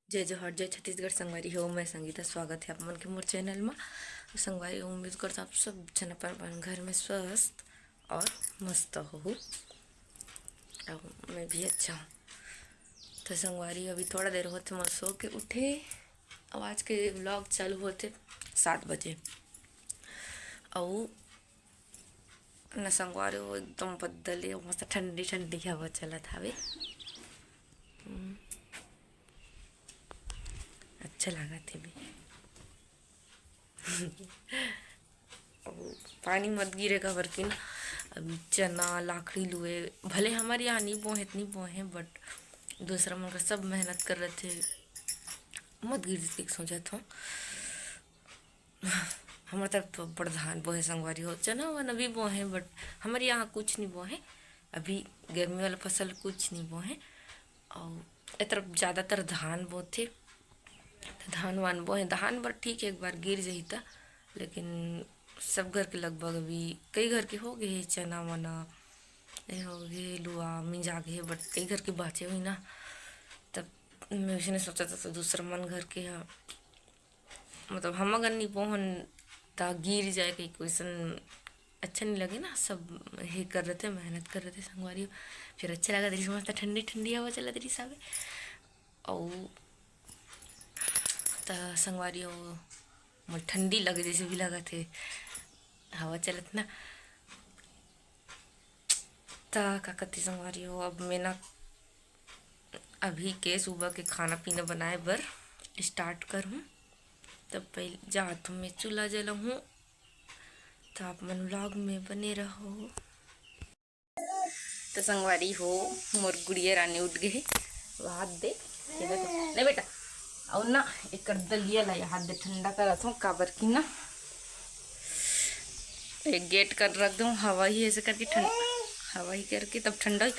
जय जोहर जय छत्तीसगढ़ संगवारी हो। मैं संगीता, स्वागत है आप मन के मोर चैनल में। संगवारी हो, उम्मीद करता आप सब जन अपन घर में स्वस्थ और मस्त हो। और मैं भी अच्छा हूँ। तो संगवारी अभी थोड़ा देर होते मैं सो के उठे। अब आज के व्लॉग चालू होते 7 बजे। और न संगवारी हो एकदम बदले मस्त ठंडी ठंडी हवा चलत हवे। अच्छा लगा थे भी। पानी मत गिरे का बर की ना। अभी चना लाखड़ी लुए भले हमारे यहाँ नहीं बोए इतनी बोए हैं, बट दूसरा मन का सब मेहनत कर रहे थे। मत गिर देख सोचत हूँ। हमारे तरफ तो प्रधान बोए संगवारी हो, चना वन अभी बोए हैं, बट हमारे यहाँ कुछ नहीं बोए हैं। अभी गर्मी वाला फसल कुछ नहीं बोए हैं। और ए तरफ ज़्यादातर धान बोते। तो धान वान बोए धान बर ठीक है, एक बार गिर जाही था। लेकिन सब घर के लगभग अभी कई घर के हो गए हैं चना वना, ये हो गए लुआ मिंजा गए, बट कई घर के बाचे हुई ना। तब मैं उसने सोचा था तो दूसरा मन घर के यहाँ मतलब हम अगर नहीं पहुँच ता गिर जाए कहीं क्वेश्चन अच्छा नहीं लगे ना। सब ये कर रहे थे, मेहनत कर रहे थे संगवारी। फिर अच्छा लगा तेरी समझता ठंडी ठंडी हवा चला तेरी साहब। और संगवारी हो मुझे ठंडी लगे जैसे भी लगा थे हवा चलत ना। ता का कति संगवारी हो, अब मैं ना अभी के सुबह के खाना पीना बनाए बर स्टार्ट करूँ। तब पहले जात हूँ मैं चूल्हा जलाऊँ। तो आप मन व्लॉग में बने रहो। तो संगवारी हो मोर गुड़िया रानी उठ गए हाथ दे ये देखो नहीं बेटा। और ना एक दलिया ला हाथ दे ठंडा करत हूँ काबर की ना एक गेट कर रख दूँ हवा ही ऐसे करके हवा ही करके तब ठंडा।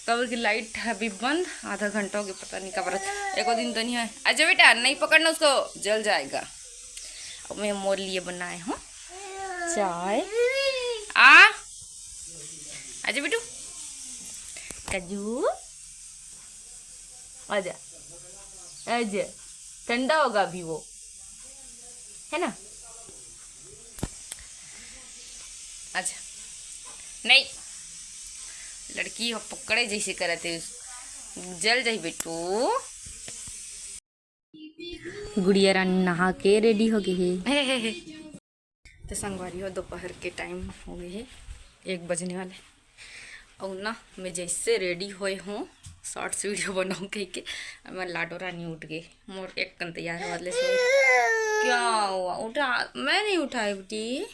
कबर की लाइट है अभी बंद, आधा घंटा हो गया पता नहीं कबर। एक दिन तो नहीं है। अच्छा बेटा नहीं पकड़ना उसको, जल जाएगा। और मैं मोर लिए बनाए हूँ चाय। आजा बेटू कजू आजा आजा, ठंडा होगा अभी वो है ना। अच्छा नहीं लड़की हो पकड़े जैसे करते जल जाई बेटू। गुड़िया रानी नहा के रेडी हो गई है। तो संगवारी हो दोपहर के टाइम हो गए है 1 बजने वाले। और ना मैं जैसे रेडी हुए हूँ शॉर्ट्स वीडियो बनाऊँ कह के मैं लाडो रानी उठ गई। मोर एक कन तैयार है बदले से। क्या हुआ उठा? मैं नहीं उठाई बेटी।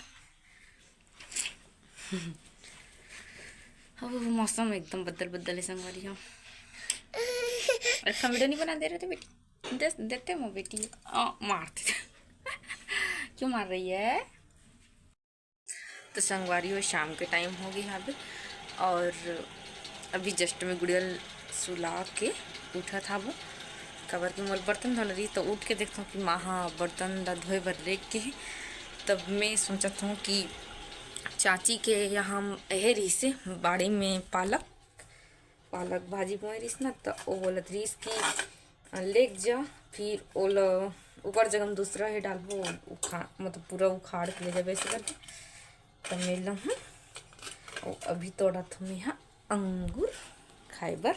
अब मौसम एकदम बदल बदल है संगवारी हो। अच्छा वीडियो नहीं बना दे रहे थे बेटी, देते हो बेटी मारते क्यों मार रही है? तो संगवारी हो शाम के टाइम हो गई यहाँ पे। और अभी जस्ट में गुड़िया सुला के उठा था वो कबर की मोर बर्तन धो रही। तो उठ के देखता हूँ कि माँ हाँ बर्तन धोए भर रेख के। तब मैं सोचता हूँ कि चाची के यहाँ यह रही से बाड़ी में पालक भाजी बोए रही ना। तो वो बोलत रही कि लेक जा फिर ओला ऊपर जगह में दूसरा है डालबो उखा मतलब पूरा उखाड़ के ले जाबे ऐसे करके। तब मिल हूँ और अभी तोड़ा था मैं यहाँ अंगूर खाए बर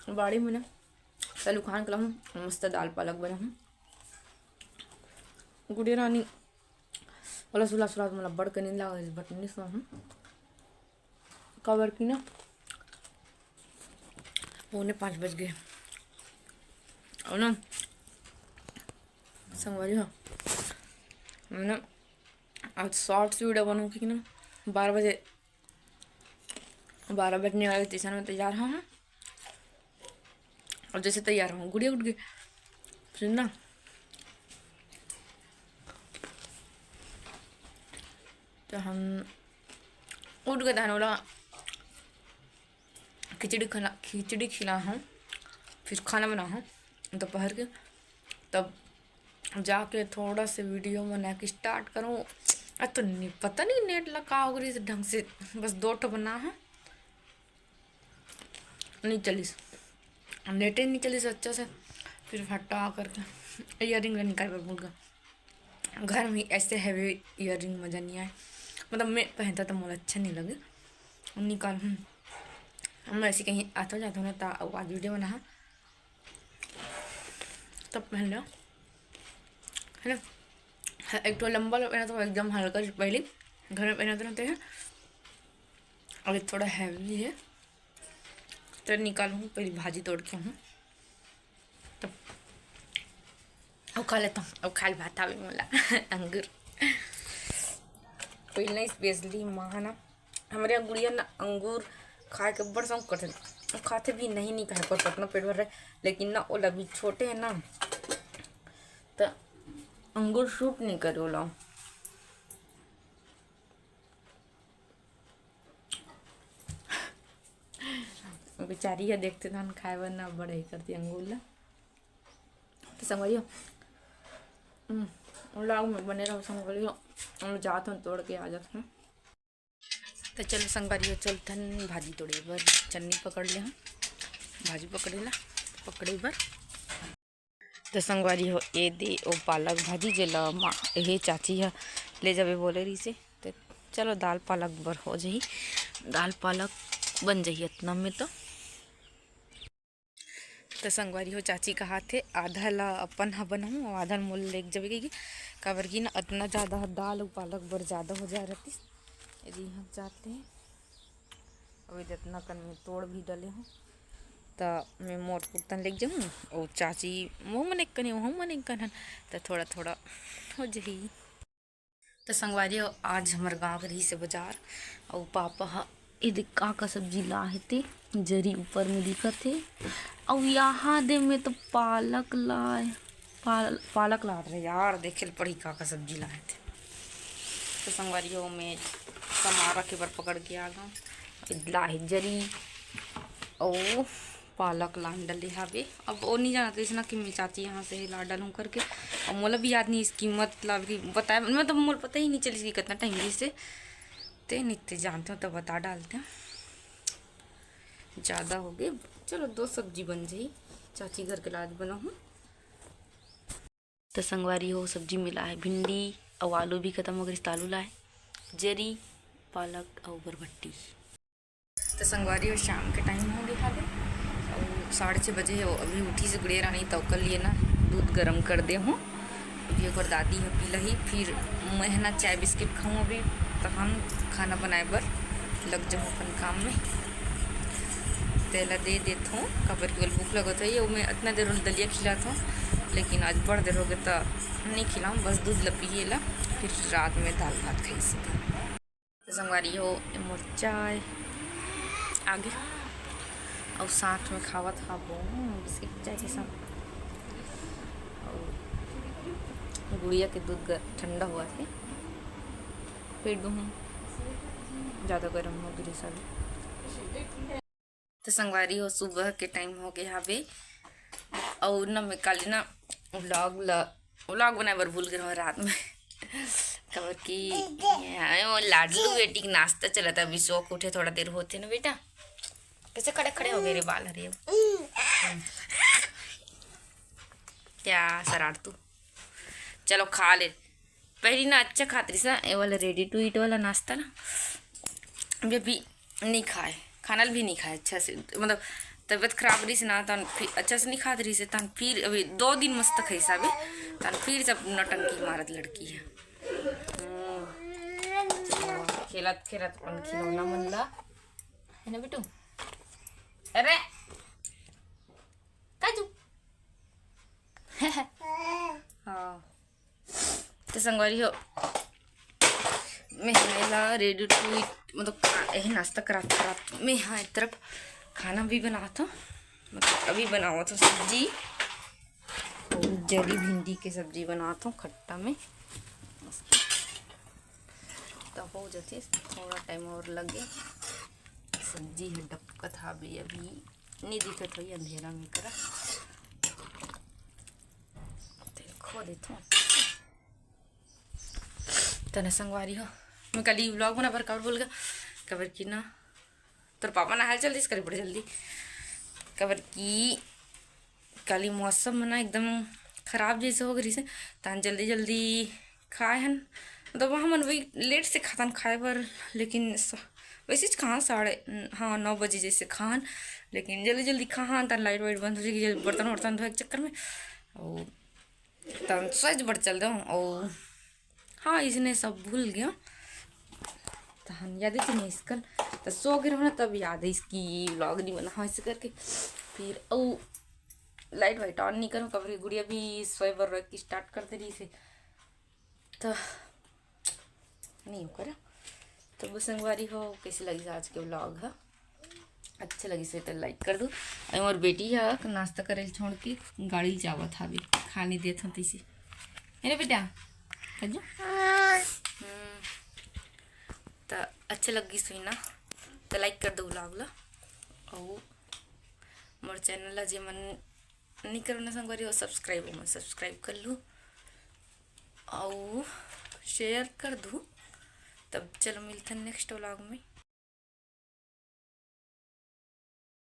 बाड़ी में ना। कल उखान कला हूँ मस्त दाल पालक बना हूँ। गुड़िया रानी बोला सुला सुला तो मतलब बड़ के नींद लगा बट नहीं सुना हूँ कवर की ना 4:45 बज गए। और ना संगवारी हो मैंने आज शॉर्ट्स वीडियो बनाऊँ कि ना 12 बजने वाले स्टेशन में तैयार हूँ। और जैसे तैयार हूँ गुड़िया उठ गई फिर ना तो हम उठ गए था बोला खिचड़ी खिला हूँ फिर खाना बना हूँ दोपहर के। तब जाके थोड़ा से वीडियो बना के स्टार्ट करूँ। तो नहीं पता नहीं नेट लगा हो गई ढंग से बस 2 ठो बना है। नहीं चलीस, लेटे नहीं चलीस अच्छा से। फिर हटा करके इयर रिंग निकाल कर भूल गया। घर में ऐसे हैवी इयर रिंग मज़ा नहीं आए, मतलब मैं पहनता तो मुझे अच्छा नहीं लगे। निकाल हम ऐसे कहीं आता जाता हूँ ना तो आज वीडियो बना तब पहन लो है ना। एक तो लंबा पहना तो एकदम हल्का पहले घर में पहनाते रहते हैं, और थोड़ा हैवी है तो निकालूँ। पहले भाजी तोड़ के हूँ तब और खा लेता हूँ। और खाल भात आवे मोला अंगूर पहले स्पेशली माँ ना हमारे यहाँ गुड़िया ना अंगूर खाए के बड़ शौक करते, खाते भी नहीं खाए पर अपना पेट भर रहे, लेकिन ना ओला भी छोटे है ना तो अंगूर शूट नहीं करे ओला। बेचारी है देखते थे खाए बर ना बड़ा ही करती अंगूर ला। तो समझियो लाग में बने रहो, समझियो हम जाते हैं तोड़ के आ जाते हैं। तो चलो संगवारी चलते हैं भाजी तोड़े बर, चन्नी पकड़ ले हम भाजी पकड़े बर। तो संगवारी हो ये दे ओ पालक भाजी जेला माँ ये चाची है ले जावे बोले रही से। तो चलो दाल पालक बर हो जाही, दाल पालक बन जाही इतना में। तो संगवारी हो चाची कहा थे आधा ला अपन हा बनाऊँ और आधा मोल लेक जावे की काबर की ना इतना ज़्यादा दाल और पालक बर ज़्यादा हो जाए रहती। यदि यहाँ जाते हैं अभी इतना कन में तोड़ भी डले हूँ तो मैं मोर कुर्तन लेके जाऊँ और चाची मुँह मन एक कन वहाँ मन एक कन तो थोड़ा थोड़ा हो जाही। तो संगवारी हो आज हमारे गाँव के रही से बाजार और पापा ये दिक्का का सब्जी लाए थे, जरी ऊपर में दिखत थे। और यहाँ दे में तो पालक लाए पालक ला रहे यार, देखे पड़ी का सब्जी लाए थे। तो संगवारी हो मैं समारा के बार पकड़ के आ गया लाए जरी और पालक लान डले हावे। अब वो नहीं जानते इसना कि मैं चाची यहाँ से ला डालूँ करके, और मोला भी याद नहीं इस कीमत ला की बताया, मैं तो मोल पता ही नहीं चली कितना टाइम से ते नित्य जानते हो तो बता डालते हैं। ज़्यादा हो गए चलो 2 सब्जी बन जाई, चाची घर के लाज बनाऊँ। तो संगवारी हो सब्जी मिला है भिंडी और आलू भी खत्म हो गई, आलू लाए जरी पालक और बरबट्टी। तो संगवारी हो शाम के टाइम हो गया है और 6:30 बजे हो। अभी उठी से गुड़िया रानी तो कल लिए ना दूध गर्म कर दे हूँ। अभी एक बार दादी है पी लही, फिर मैं ना चाय बिस्किट खाऊँ अभी तो हम खाना बनाए बर लग जाऊँ अपन काम में। तेला दे देता हूँ कबर केवल भूख लगत है ये मैं इतना देर दलिया खिलाता हूँ, लेकिन आज बड़ देर हो गया तो नहीं खिलाऊँ, बस दूध ला पिए ला फिर रात में दाल भात खाई से। तो संगवारी हो मोर चाय आगे और साथ में खावत खाबो बिस्किट चाय के साथ। और गुड़िया के दूध ठंडा हुआ थे पेट दूँ ज़्यादा गर्म हो गई सारी। तो संगवारी हो सुबह के टाइम हो गया हवे और ना मैं कल ना व्लॉग बनाए बर भूल गए रात में खबर की वो लाडलू बेटी की नाश्ता चला था। अभी शौक उठे थोड़ा देर होते ना बेटा, कैसे खड़े खड़े हो गए रे बाल हरे क्या शरारतू। चलो खा ले पहली ना अच्छा खाती ना ये वाला रेडी टू ईट वाला नाश्ता ना अभी नहीं खाए, खाना भी नहीं खाए अच्छा से, मतलब तबीयत खराब रही से ना तन फिर अच्छा से नहीं खा रही से तन फिर अभी 2 दिन मस्त खाई साबे तन फिर जब नटंकी मारत लड़की है। खेलत खेलत अपन खिलौना मन ला है ना बेटू। अरे काजू हाँ। तो संगवारी हो मैं रेडी टू ईट मतलब यही नाश्ता करात मैं यहाँ एक तरफ खाना भी बनाता हूँ, मतलब अभी बनावा था सब्जी और जली भिंडी की सब्जी बनाता हूँ खट्टा में तो हो जाती है। थोड़ा टाइम और लगे सब्जी है डपकत हा भी अभी नहीं दिखत हुई अंधेरा में करा खो देता हूँ। तो न संगवारी हो मैं कल ही व्लॉग बना पर कबर बोल गया कबर की ना तोर पापा ना हाल जल्दी करे बड़े जल्दी काबर की काली मौसम ना एकदम खराब जैसे हो गई से तान जल्दी जल्दी खाए हन मतलब वहाँ मन वही लेट से खातन खाए पर लेकिन वैसे कहाँ 9:30 जैसे खान लेकिन जल्दी जल्दी खान तन लाइट वाइट बंद हो जाएगी बर्तन वर्तन धोए के चक्कर में और तन सच बढ़ चल दो और हाँ इसने सब भूल गया तहन याद थी नहीं इसकल तो सो गिर ना तब याद है इसकी व्लॉग नहीं बना हाँ ऐसे करके फिर ओ लाइट वाइट ऑन नहीं करूँ कभी गुड़िया भी सोए बर की स्टार्ट कर दे रही से तो नहीं हो करा तो वो संगवारी हो कैसी लगी आज के व्लॉग है अच्छे लगी से तो लाइक कर दो और बेटी है नाश्ता करे छोड़ के गाड़ी जावा था अभी खाने दे था तीसी है बेटा कजो तो अच्छे लगी सुई ना तो लाइक कर दो व्लॉग ला और मोर चैनल ला जे मन नहीं करो ना संगवारी हो सब्सक्राइब कर लो और शेयर कर दो तब चलो मिलते हैं नेक्स्ट व्लॉग में।